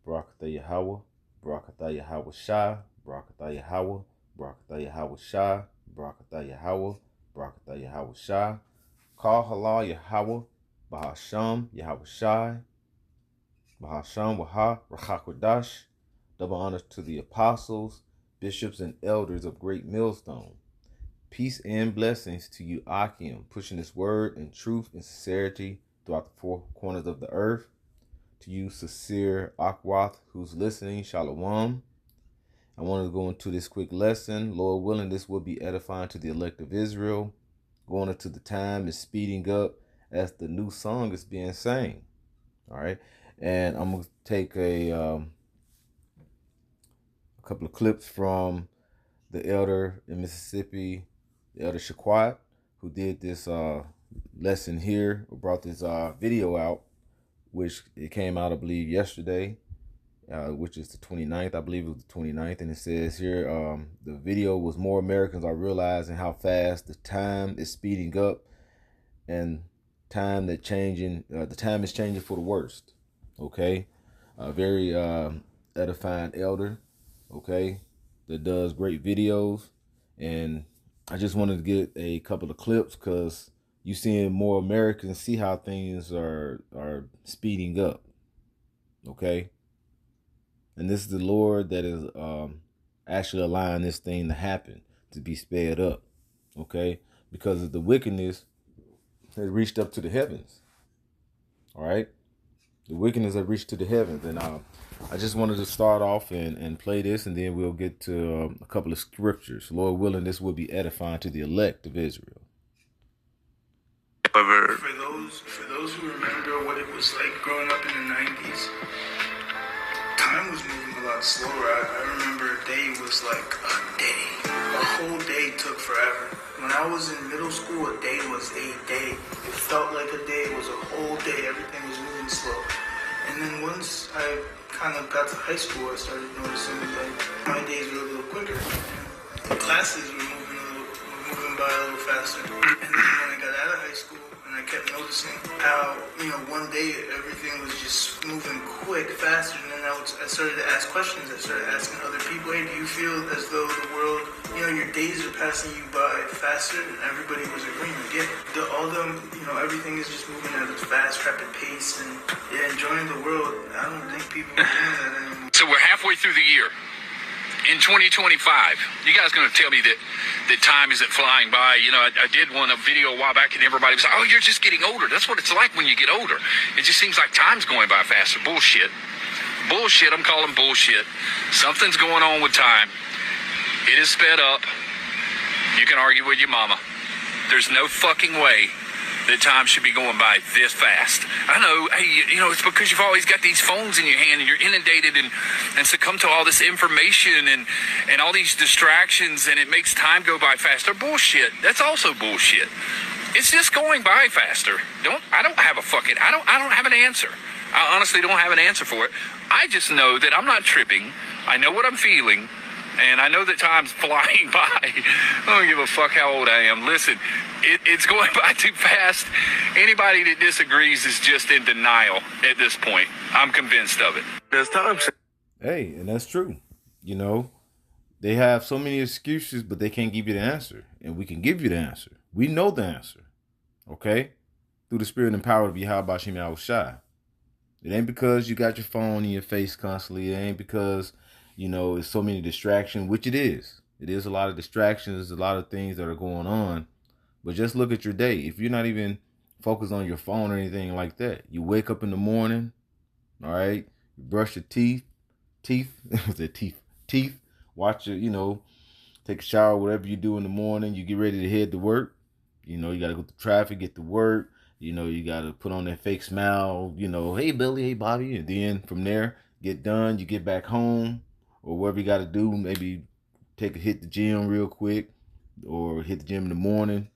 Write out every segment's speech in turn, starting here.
Barakatah Yahweh, Barakatah Yahweh Shai, Barakatah Yahweh, Barakatah Yahweh Shai, Barakatah Yahweh, Barakatah Yahweh Shai, Kal Halal Yahweh, Bahasham Yahweh Shai, Bahasham Waha, Rachakodash. Double honors to the apostles, bishops, and elders of Great Millstone. Peace and blessings to you, Akim, pushing this word in truth and sincerity throughout the four corners of the earth. To you, sincere Akwath, who's listening, Shalom. I wanted to go into this quick lesson. Lord willing, this will be edifying to the elect of Israel. Going into the time is speeding up as the new song is being sang. All right. And I'm going to take a couple of clips from the elder in Mississippi, the elder Shaquat, who did this lesson here, who brought this video out, which it came out, I believe, yesterday, which is the 29th. I believe it was the 29th. And it says here, the video was more Americans are realizing how fast the time is speeding up and the time is changing for the worst. Okay. Very edifying elder. Okay. That does great videos. And I just wanted to get a couple of clips because you seeing more Americans see how things are speeding up. Okay. And this is the Lord that is actually allowing this thing to happen, to be sped up. Okay. Because of the wickedness has reached up to the heavens. All right. The wickedness has reached to the heavens. And I just wanted to start off and play this, and then we'll get to a couple of scriptures. Lord willing, this will be edifying to the elect of Israel. However, for those who remember what it was like growing up in the 90s, time was moving a lot slower. I remember a day was like a day. A whole day took forever. When I was in middle school, a day was a day. It felt like a day. It was a whole day. Everything was moving slow. And then once I kind of got to high school, I started noticing like my days were a little quicker. The classes were moving by a little faster. And then when I got out of high school, and I kept noticing how, one day everything was just moving quick, faster, and then I started to ask questions. I started asking other people, hey, do you feel as though the world, your days are passing you by faster? And everybody was agreeing, everything is just moving at a fast, rapid pace, and enjoying the world. I don't think people are doing that anymore. So we're halfway through the year. In 2025, you guys going to tell me that time isn't flying by? I did a video a while back, and everybody was like, oh, you're just getting older. That's what it's like when you get older. It just seems like time's going by faster. Bullshit. Bullshit. I'm calling bullshit. Something's going on with time. It is sped up. You can argue with your mama. There's no fucking way that time should be going by this fast. I know, hey, it's because you've always got these phones in your hand and you're inundated and succumb to all this information and all these distractions, and it makes time go by faster. Bullshit. That's also bullshit. It's just going by faster. I don't have an answer. I honestly don't have an answer for it. I just know that I'm not tripping. I know what I'm feeling. And I know that time's flying by. I don't give a fuck how old I am. Listen, it's going by too fast. Anybody that disagrees is just in denial at this point. I'm convinced of it. There's time. Hey, and that's true. They have so many excuses, but they can't give you the answer. And we can give you the answer. We know the answer. Okay? Through the spirit and power of Yahweh Bashim Yahushai. It ain't because you got your phone in your face constantly. It ain't because it's so many distractions, which it is. It is a lot of distractions, a lot of things that are going on. But just look at your day. If you're not even focused on your phone or anything like that, you wake up in the morning, all right, you brush your teeth, watch your, take a shower, whatever you do in the morning, you get ready to head to work. You got to go through traffic, get to work. You got to put on that fake smile, hey, Billy, hey, Bobby. And then from there, get done, you get back home. Or whatever you got to do, maybe hit the gym real quick, or hit the gym in the morning,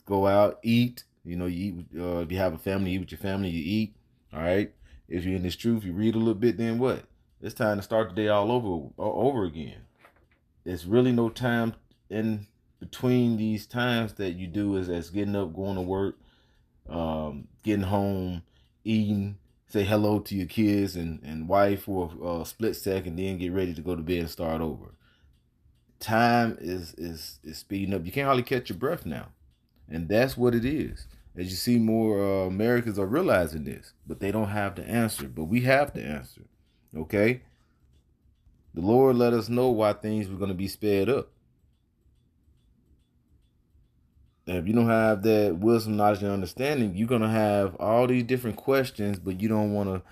go out, eat. You eat, if you have a family, you eat with your family, you eat. All right. If you're in this truth, you read a little bit, then what? It's time to start the day all over again. There's really no time in between these times that you do as getting up, going to work, getting home, eating, say hello to your kids and wife for a split second, then get ready to go to bed and start over. Time is speeding up. You can't hardly catch your breath now. And that's what it is. As you see, more Americans are realizing this, but they don't have the answer. But we have the answer. Okay? The Lord let us know why things were going to be sped up. And if you don't have that wisdom, knowledge, and understanding, you're going to have all these different questions, but you don't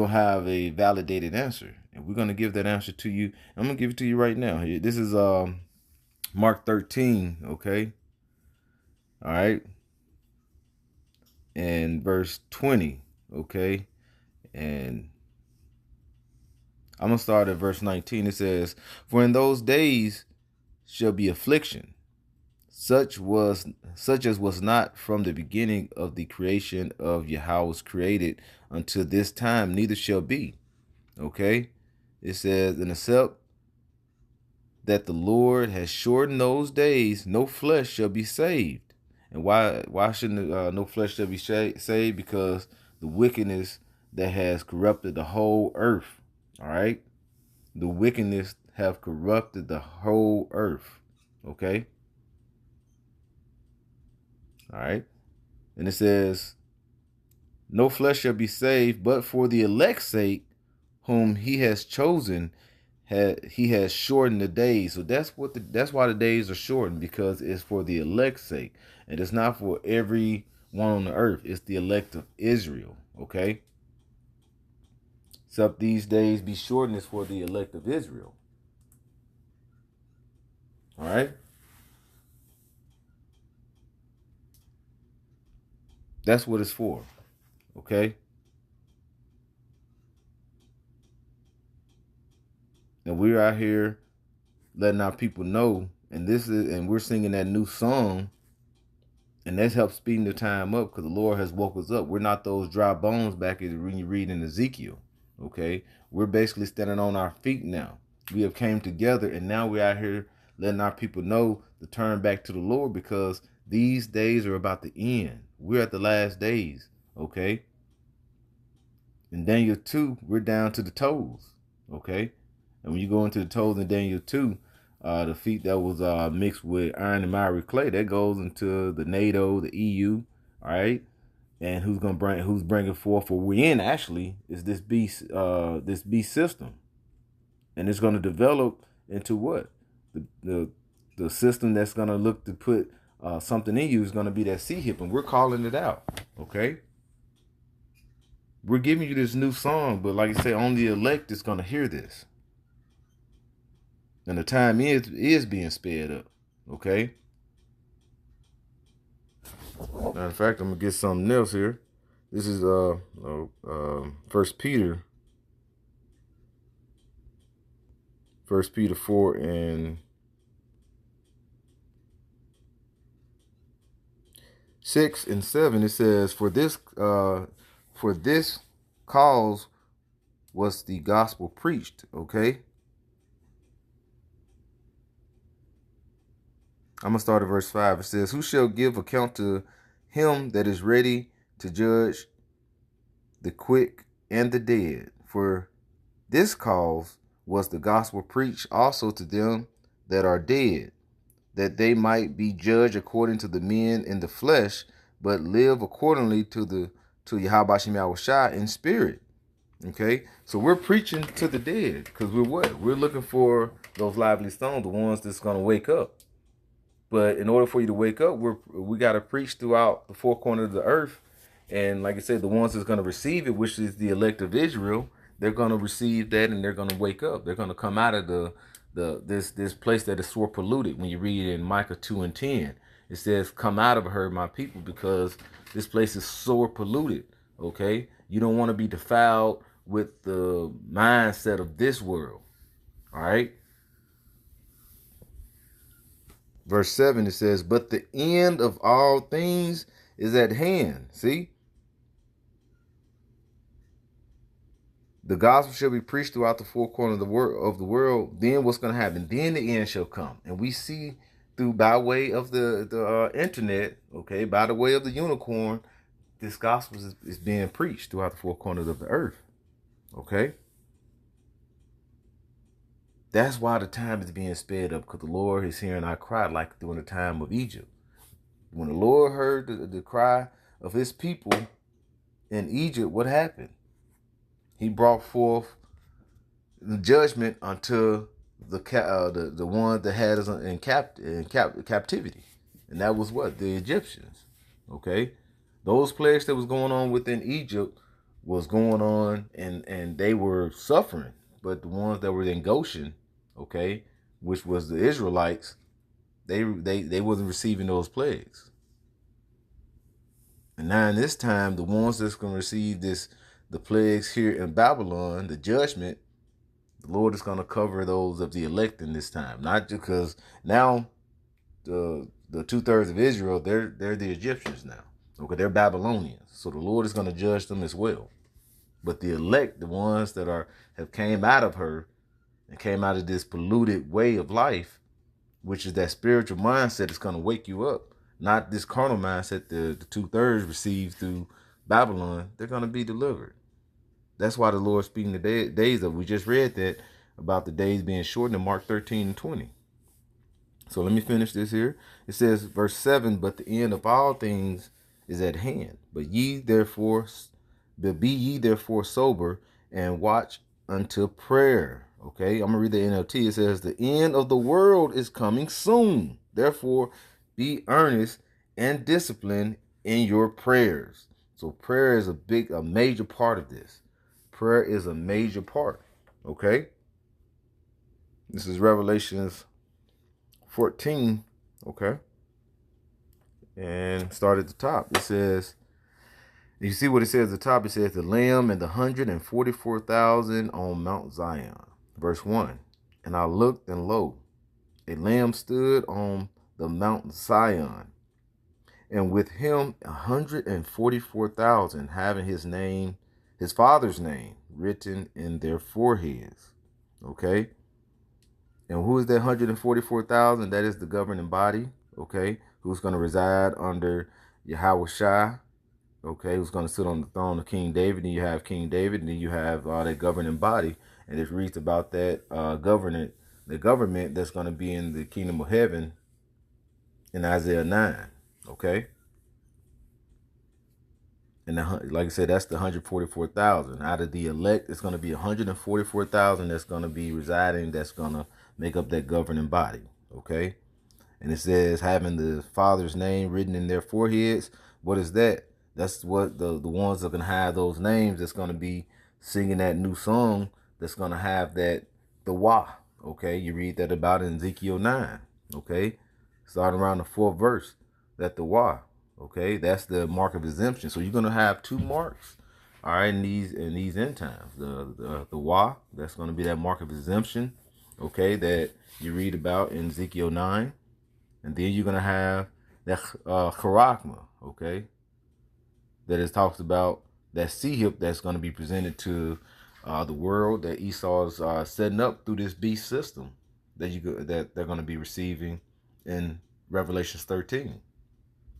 have a validated answer. And we're going to give that answer to you. I'm going to give it to you right now. This is Mark 13, okay? All right. And verse 20, okay? And I'm going to start at verse 19. It says, "For in those days shall be affliction, such as was not from the beginning of the creation of Yahweh created until this time, neither shall be." Okay? It says, "And except that the Lord has shortened those days, no flesh shall be saved." And why shouldn't no flesh shall be saved? Because the wickedness that has corrupted the whole earth. All right? The wickedness have corrupted the whole earth. Okay? All right. And it says, "No flesh shall be saved, but for the elect's sake, whom he has chosen, he has shortened the days." So that's why the days are shortened, because it's for the elect's sake. And it's not for every one on the earth. It's the elect of Israel. Okay. Except these days be shortened is for the elect of Israel. All right. That's what it's for. Okay. And we're out here letting our people know, and we're singing that new song, and that's helped speeding the time up, because the Lord has woke us up. We're not those dry bones back when you read in Ezekiel. Okay. We're basically standing on our feet now. We have came together, and now we're out here letting our people know to turn back to the Lord, because these days are about to end. We're at the last days. Okay. In Daniel 2, we're down to the toes. Okay. And when you go into the toes in Daniel 2, the feet that was mixed with iron and miry clay, that goes into the NATO, the EU. All right. And who's bringing forth, or we're in actually, is this beast system. And it's going to develop into what? The system that's going to look to put something in you is going to be that C-hip, and we're calling it out. Okay. We're giving you this new song, but like I say, only the elect is going to hear this. And the time is being sped up. Okay. Matter of fact, I'm gonna get something else here. This is 1 Peter 4 and 6 and 7. It says, for this cause was the gospel preached. Okay. I'm going to start at verse 5. It says, "Who shall give account to him that is ready to judge the quick and the dead? For this cause was the gospel preached also to them that are dead, that they might be judged according to the men in the flesh, but live accordingly to Yahweh Shem Yahushua in spirit." Okay, so we're preaching to the dead, because we're what? We're looking for those lively stones, the ones that's going to wake up. But in order for you to wake up, we got to preach throughout the four corners of the earth. And like I said, the ones that's going to receive it, which is the elect of Israel, they're going to receive that, and they're going to wake up. They're going to come out of this place that is sore polluted. When you read in Micah 2 and 10, it says, "Come out of her, my people, because this place is sore polluted." Okay, you don't want to be defiled with the mindset of this world. All right. Verse 7, it says, "But the end of all things is at hand." See? "The gospel shall be preached throughout the four corners of the world. Then what's going to happen? Then the end shall come." And we see by way of the internet, okay, by the way of the unicorn, this gospel is being preached throughout the four corners of the earth. Okay? That's why the time is being sped up, because the Lord is hearing our cry like during the time of Egypt. When the Lord heard the cry of his people in Egypt, what happened? He brought forth the judgment unto the one that had us in captivity. And that was what? The Egyptians. Okay? Those plagues that was going on within Egypt was going on, and they were suffering. But the ones that were in Goshen, okay, which was the Israelites, they wasn't receiving those plagues. And now in this time, the ones that's going to receive the plagues here in Babylon, the judgment, the Lord is going to cover those of the elect in this time. Not just because now the 2/3 of Israel, they're the Egyptians now. Okay, they're Babylonians. So the Lord is going to judge them as well. But the elect, the ones that have came out of her and came out of this polluted way of life, which is that spiritual mindset, is going to wake you up. Not this carnal mindset the 2/3 received through Babylon. They're going to be delivered. That's why the Lord speaking the days of. We just read that about the days being shortened in Mark 13 and 20. So let me finish this here. It says, verse 7, but the end of all things is at hand. But be ye therefore sober and watch until prayer. Okay, I'm going to read the NLT. It says, the end of the world is coming soon. Therefore, be earnest and disciplined in your prayers. So prayer is a major part of this. Prayer is a major part. Okay. This is Revelations 14. Okay. And start at the top. It says, you see what it says at the top? It says the Lamb and the 144,000 on Mount Zion. Verse 1. And I looked, and lo, a Lamb stood on the Mount Zion, and with him 144,000, having his father's name written in their foreheads. Okay. And who is that 144,000? That is the governing body. Okay. Who's going to reside under Yahweh Shai. Okay. Who's going to sit on the throne of King David. And you have King David, and then you have that governing body. And it reads about that the government that's going to be in the kingdom of heaven in Isaiah 9. Okay. And like I said, that's the 144,000. Out of the elect, it's going to be 144,000 that's going to be residing, that's going to make up that governing body. Okay. And it says, having the Father's name written in their foreheads. What is that? That's what the ones that can have those names, that's going to be singing that new song, that's going to have that, the Wah. Okay. You read that about in Ezekiel 9. Okay. Starting around the 4th verse, that the Wah. Okay, that's the mark of exemption. So you're gonna have two marks, all right, in these end times. The Wah, that's gonna be that mark of exemption, okay, that you read about in Ezekiel 9, and then you're gonna have that Charakma, okay, that it talks about that Sihip that's gonna be presented to the world that Esau is setting up through this beast system that they're gonna be receiving in Revelations 13.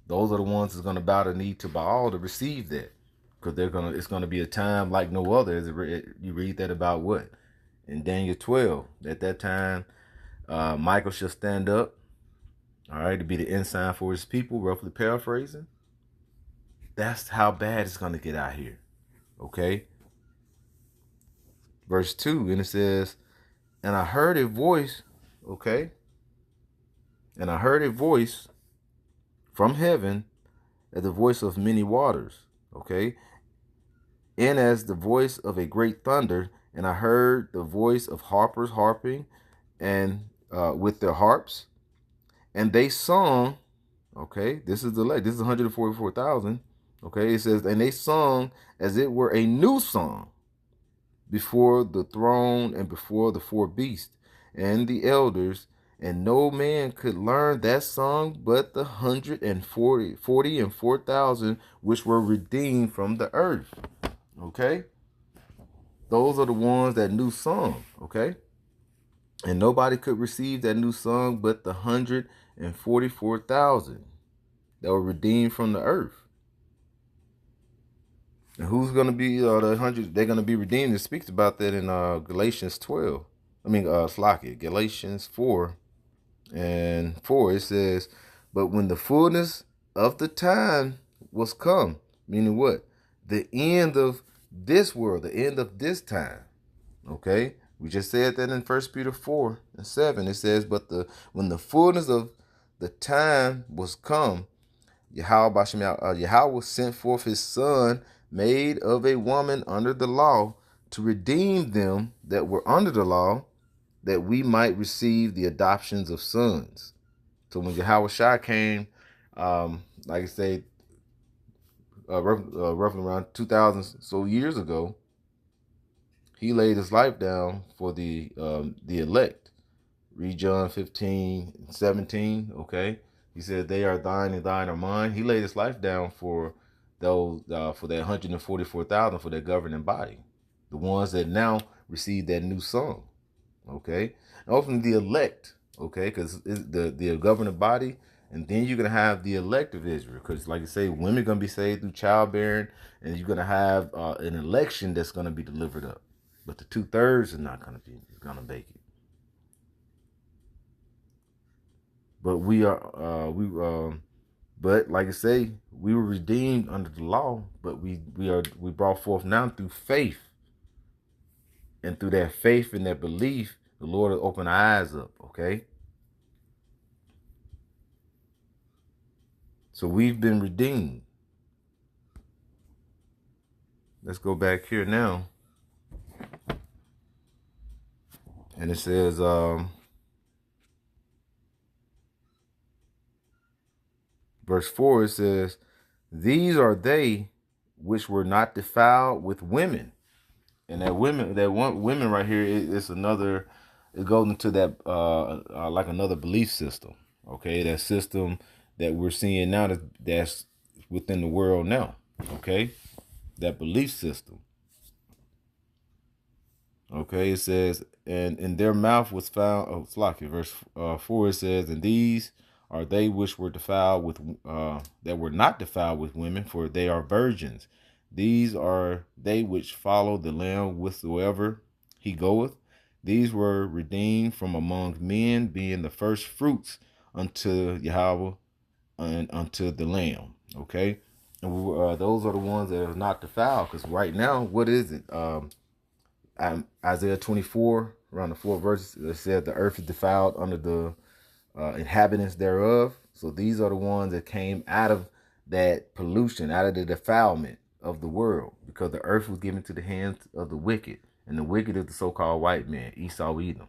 Those are the ones that's going to bow the knee to Baal to receive that, because it's going to be a time like no other. You read that about what in Daniel 12. At that time, Michael shall stand up, all right, to be the ensign for his people. Roughly paraphrasing. That's how bad it's going to get out here. Okay. Verse 2, and it says, and I heard a voice. Okay. And I heard a voice from heaven, as the voice of many waters, okay, and as the voice of a great thunder, and I heard the voice of harpers harping, and with their harps, and they sung, okay, this is 144,000, okay, it says, and they sung as it were a new song before the throne and before the 4 beasts and the elders. And no man could learn that song but the 144,000 which were redeemed from the earth. Okay? Those are the ones that knew song. Okay? And nobody could receive that new song but the 144,000 that were redeemed from the earth. And who's going to be the 100? They're going to be redeemed. It speaks about that in Galatians 12. Galatians 4:4. It says, but when the fullness of the time was come, meaning what? The end of this world, the end of this time. Okay? We just said that in 1 Peter 4:7. It says, but when the fullness of the time was come, Yahweh sent forth his son, made of a woman under the law, to redeem them that were under the law, that we might receive the adoptions of sons. So when Yahweh Shai came, like I say, roughly around 2,000 so years ago, he laid his life down for the elect. Read John 15:17. Okay, he said, "They are thine, and thine are mine." He laid his life down for those, for that 144,000, for that governing body, the ones that now receive that new song. Okay, and ultimately the elect. Okay, because the governing body, and then you're gonna have the elect of Israel. Because, like I say, women are gonna be saved through childbearing, and you're gonna have an election that's gonna be delivered up. But the 2/3 is not gonna make it. But but like I say, we were redeemed under the law, but we brought forth now through faith. And through that faith and that belief, the Lord will open our eyes up, okay? So we've been redeemed. Let's go back here now. And it says, verse 4, it says, these are they which were not defiled with women. And women right here, it's another, it goes into that, like another belief system. Okay, that system that we're seeing now that's within the world now. Okay, that belief system. Okay, it says, and in their mouth was found, verse 4, it says, and these are they which were defiled with, that were not defiled with women, for they are virgins. These are they which follow the Lamb whithersoever he goeth. These were redeemed from among men, being the first fruits unto Yahweh and unto the Lamb. Okay, and those are the ones that are not defiled. Because right now, what is it? Isaiah 24, around the 4th verse, it said the earth is defiled under the inhabitants thereof. So these are the ones that came out of that pollution, out of the defilement of the world, because the earth was given to the hands of the wicked, and the wicked is the so-called white man, Esau, Edom.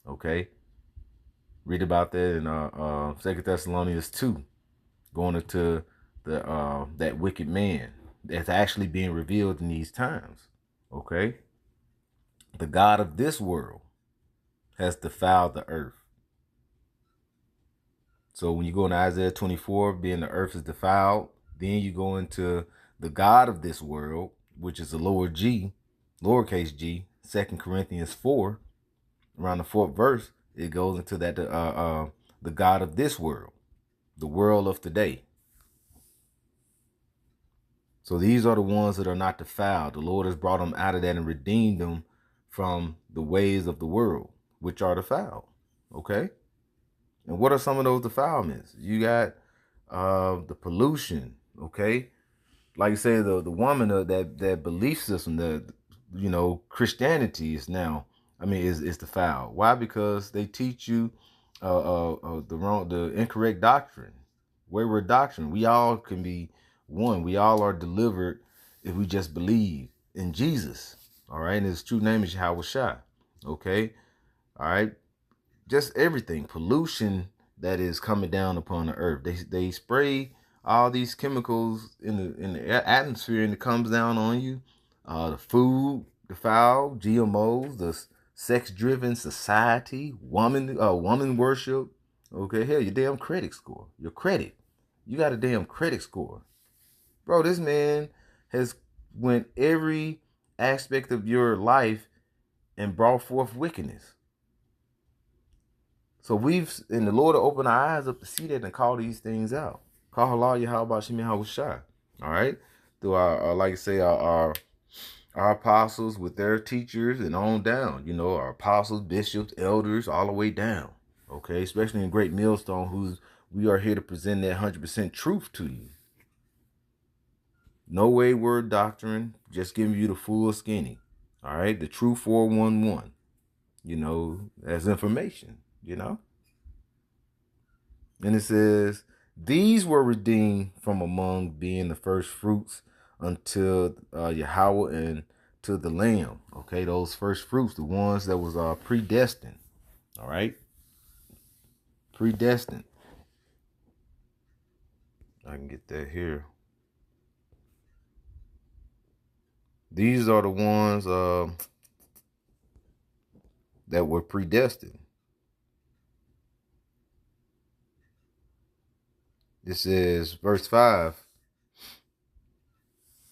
Okay, read about that in 2 Thessalonians 2, going into the that wicked man that's actually being revealed in these times. Okay, the God of this world has defiled the earth. So when you go into Isaiah 24, being the earth is defiled, then you go into the God of this world, which is the lowercase g, 2 Corinthians 4, around the 4th verse, it goes into that the God of this world, the world of today. So these are the ones that are not defiled. The Lord has brought them out of that and redeemed them from the ways of the world, which are defiled. Okay? And what are some of those defilements? You got the pollution, okay? Like you say, the woman of that belief system, that, you know, Christianity is now, is defiled. Why? Because they teach you the incorrect doctrine, wayward doctrine. We all can be one. We all are delivered if we just believe in Jesus. All right, and his true name is Yahweh Shai. Okay, all right. Just everything, pollution that is coming down upon the earth. They spray all these chemicals in the atmosphere, and it comes down on you. The food, the foul, GMOs, the sex-driven society, woman worship. Okay, hell, your damn credit score, your credit. You got a damn credit score, bro. This man has went every aspect of your life and brought forth wickedness. So and the Lord will open our eyes up to see that and call these things out. Call halal Yahweh Shai. All right. through our like I say, our apostles with their teachers and on down. You know, our apostles, bishops, elders, all the way down. Okay, especially in Great Millstone, who's we are here to present that 100% truth to you. No wayward doctrine, just giving you the full skinny. All right, the true 411. You know, as information. You know, and it says these were redeemed from among being the first fruits until Yahweh and to the Lamb. Okay, those first fruits, the ones that was predestined. All right, predestined. I can get that here. These are the ones that were predestined. This is verse 5.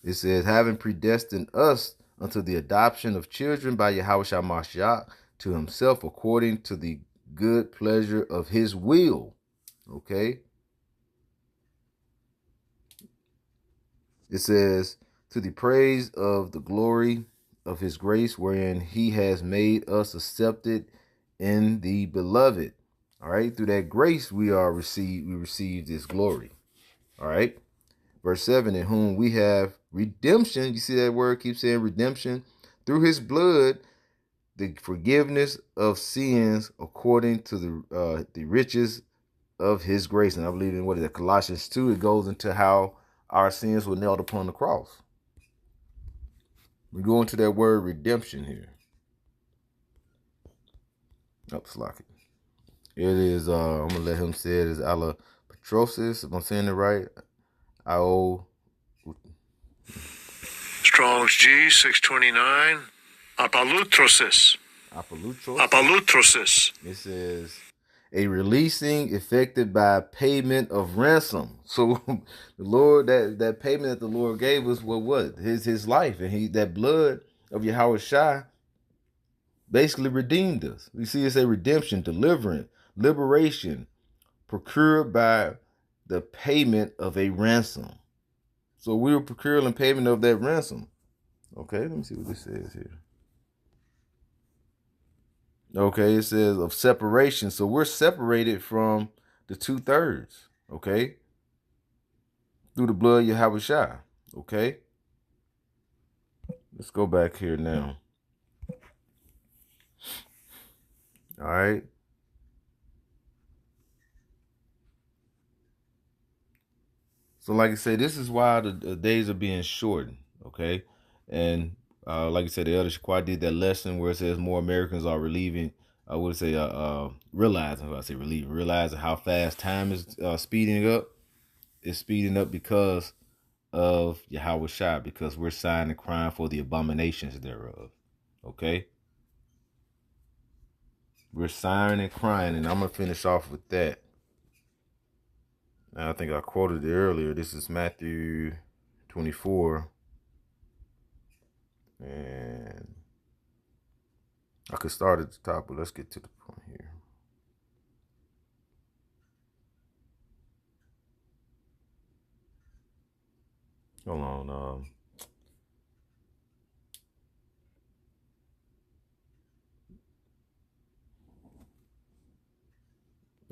It says, having predestined us unto the adoption of children by Yahweh Mashiach to himself according to the good pleasure of his will. Okay. It says, to the praise of the glory of his grace, wherein he has made us accepted in the beloved. All right. Through that grace we receive this glory. All right. Verse 7, in whom we have redemption. You see that word keeps saying redemption. Through his blood, the forgiveness of sins according to the riches of his grace. And I believe in what is it, Colossians 2, it goes into how our sins were nailed upon the cross. We go into that word redemption here. Oh, slack it. It is, I'm going to let him say it is alapatrosis, if I'm saying it right. Strong's G 629. Apalutrosis. Apalutrosis. It says a releasing effected by payment of ransom. So the Lord, that payment that the Lord gave us, what? His life, and that blood of Yahweh Shai basically redeemed us. We see it say redemption, deliverance, liberation, procured by the payment of a ransom. So we were procuring payment of that ransom. Okay, let me see what this says here. Okay, it says of separation. So we're separated from the 2/3. Okay, through the blood of Yahweh Shai. Okay, let's go back here now. All right. So like I said, this is why the days are being shortened, okay? And like I said, the Elder Shaquai did that lesson where it says more Americans are realizing how fast time is speeding up. It's speeding up because of Yahweh Shai, because we're sighing and crying for the abominations thereof, okay? We're sighing and crying, and I'm going to finish off with that. I think I quoted it earlier. This is Matthew 24. And I could start at the top, but let's get to the point here. Hold on.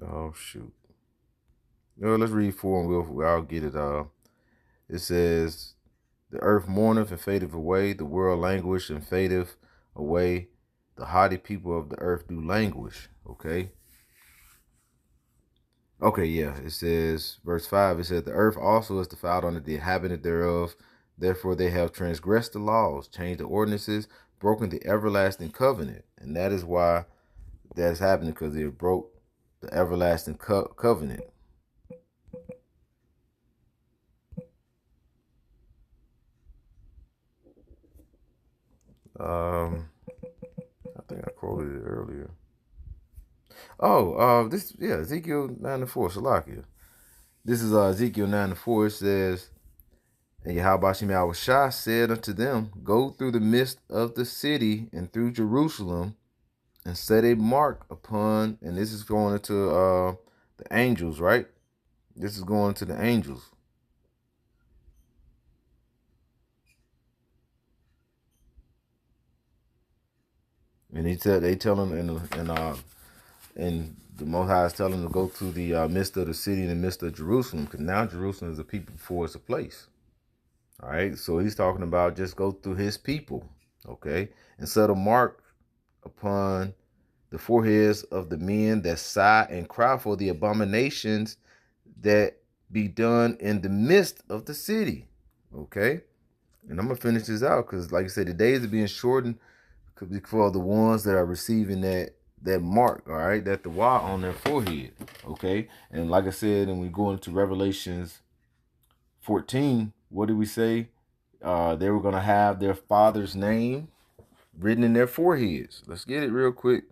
Oh, shoot. No, let's read 4 and I'll get it. It says, the earth mourneth and fadeth away, the world languish and fadeth away, the haughty people of the earth do languish. Okay, yeah. It says, verse 5, it says, the earth also is defiled under the inhabitant thereof. Therefore they have transgressed the laws, changed the ordinances, broken the everlasting covenant. And that is why that is happening, because they broke the everlasting covenant. I think I quoted it earlier. Ezekiel 9:4, Salakia. This is Ezekiel 9:4. It says, and Yahweh Shem Shai said unto them, go through the midst of the city and through Jerusalem, and set a mark upon, and this is going into the angels, right? This is going to the angels. And they tell him, and the Most High is telling him to go to the midst of the city in the midst of Jerusalem, because now Jerusalem is a people before it's a place. All right, so he's talking about just go through his people, okay, and set a mark upon the foreheads of the men that sigh and cry for the abominations that be done in the midst of the city, okay. And I'm gonna finish this out because, like I said, the days are being shortened for the ones that are receiving that mark, all right, that the Y on their forehead, okay. And like I said, and we go into Revelations 14, what did we say? They were gonna have their father's name written in their foreheads. Let's get it real quick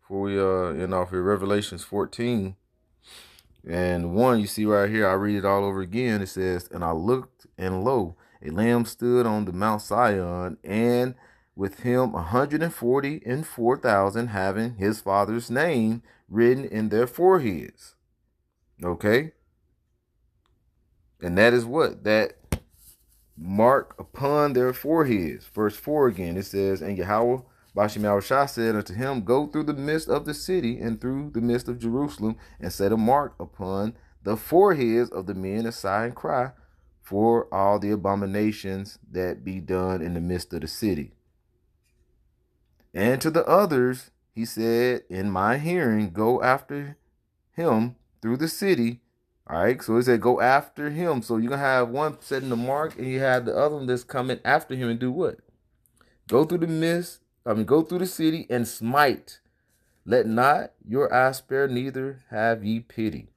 before we end off here. Revelations 14 and 1, you see right here, I read it all over again. It says, and I looked, and lo, a lamb stood on the Mount Zion, and with him 144,000 having his father's name written in their foreheads. Okay? And that is what? That mark upon their foreheads. Verse 4 again, it says, and Yahweh Bashim Yahushua said unto him, go through the midst of the city and through the midst of Jerusalem, and set a mark upon the foreheads of the men that sigh and cry for all the abominations that be done in the midst of the city. And to the others he said, in my hearing, go after him through the city. All right, so he said, go after him. So you're going to have one setting the mark, and you have the other one that's coming after him and do what? Go through the city and smite. Let not your eye spare, neither have ye pity.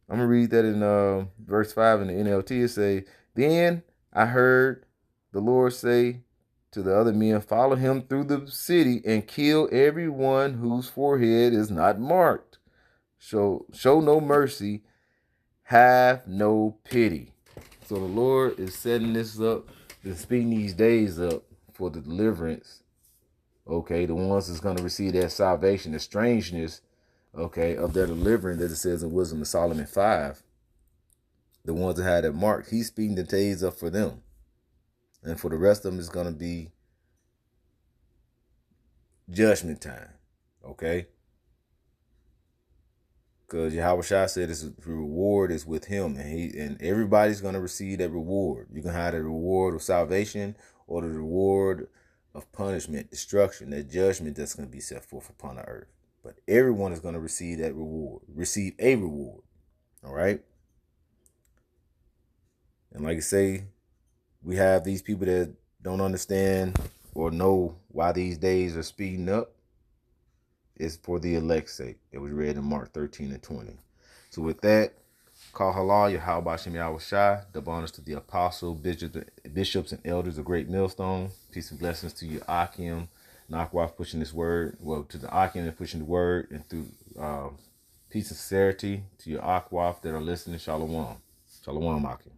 I'm going to read that in verse 5 in the NLT. It say, then I heard the Lord say to the other men, follow him through the city and kill everyone whose forehead is not marked. Show no mercy, have no pity. So the Lord is setting this up, and speeding these days up for the deliverance. Okay, the ones that's going to receive that salvation, the strangeness, okay, of their deliverance, as it says in Wisdom of Solomon 5. The ones that had that mark, he's speeding the days up for them. And for the rest of them, it's going to be judgment time. Okay? Because Yahushua said his reward is with him, and everybody's going to receive that reward. You can have the reward of salvation or the reward of punishment, destruction, that judgment that's going to be set forth upon the earth. But everyone is going to receive that reward, receive a reward. All right? And like I say, we have these people that don't understand or know why these days are speeding up. It's for the elect's sake. It was read in Mark 13 and 20. So with that, call halal, Yahweh Bashim Yahushua. Double honors to the apostle, bishops, and elders of Great Millstone. Peace and blessings to you, Akim, Nakwaf, pushing this word. Well, to the Akim and pushing the word, and through peace and sincerity to your Akwaf that are listening. Shalom. Shalom, Akim.